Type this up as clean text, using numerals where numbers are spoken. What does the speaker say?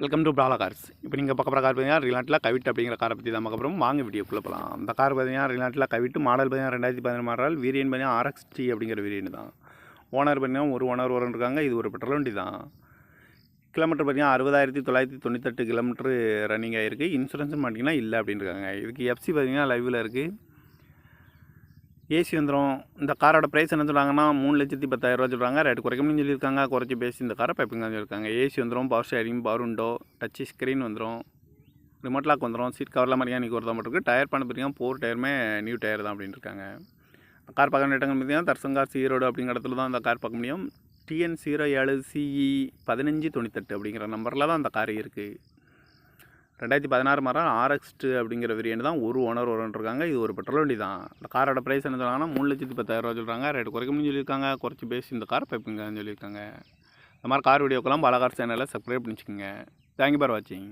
Welcome to பிராலா cars. இப்போ நீங்கள் பார்க்க போகிற கார் பார்த்தீங்கன்னா ரிலாண்ட்டில் கவிட் அப்படிங்கிற காரை பற்றி தான் பார்க்க போகிறோம். வாங்க வீடியோக்குள்ளே போகலாம். அந்த கார் பார்த்தீங்கன்னா ரிலாண்ட்டில் கவிட் மாடல் பார்த்தீங்கன்னா 2017 மாடல். வேரியன்ட் பார்த்தீங்கன்னா RXT அப்படிங்கிற வேரியன்ட் தான். ஓனர் பார்த்தீங்கன்னா ஒரு ஓனர் இருக்காங்க. இது ஒரு பெட்ரோல் வண்டி தான். கிலோமீட்டர் பார்த்தீங்கன்னா 60,998 கிலோமீட்டர் ரன்னிங் ஆகிருக்கு. இன்சூரன்ஸ் மாட்டிங்கன்னா இல்லை அப்படின்னு இருக்காங்க. இதுக்கு FC பார்த்தீங்கன்னா லைவில் இருக்குது. ஏசி வந்துடும். இந்த காரோட ப்ரைஸ் என்ன சொல்கிறாங்கன்னா 3,10,000 சொல்கிறாங்க. ரேட்டு குறைக்கணும்னு சொல்லியிருக்காங்க. குறைச்சி பேசி இந்த காரை பைப்பிங் சொல்லியிருக்காங்க. ஏசி வந்துடும், power steering, power window, touch screen வந்துடும், ரிமோட் லாக் வந்துடும், சீட் கவர்லாம் மெக்கானிக் ஒரு தான் மட்டும் இருக்குது. டயர் பண்ண பார்த்தீங்கன்னா 4 டயருமே நியூ டயர் தான் அப்படின்னு இருக்காங்க. கார் பார்க்க வேண்டிய இடங்கள் பார்த்தீங்கன்னா தர்சங்கார் ஈரோடு அப்படிங்கிற இடத்துல தான் அந்த கார் பார்க்க முடியும். TN07CE 1598 அப்படிங்கிற நம்பரில் தான் அந்த கார் இருக்குது. 2016 மாடல் RXT அப்படிங்கிற வேரியன்ட் தான். ஒரு ஓனர் இருக்காங்க. இது ஒரு பெட்ரோல் வண்டி தான். இந்த காரோட ப்ரைஸ் என்ன சொல்கிறாங்கன்னா 3,10,000 சொல்கிறாங்க. ரேட்டு குறைக்கணும்னு சொல்லியிருக்காங்க. குறைச்சி பேசி இந்த காரை பைப்புங்கன்னு சொல்லியிருக்காங்க. இந்த மாதிரி கார் வீடியோக்கெல்லாம் பாலா கார் சேனலில் சப்ஸ்கிரைப் பண்ணிச்சுக்கோங்க. தேங்க்யூ ஃபார் வாட்சிங்.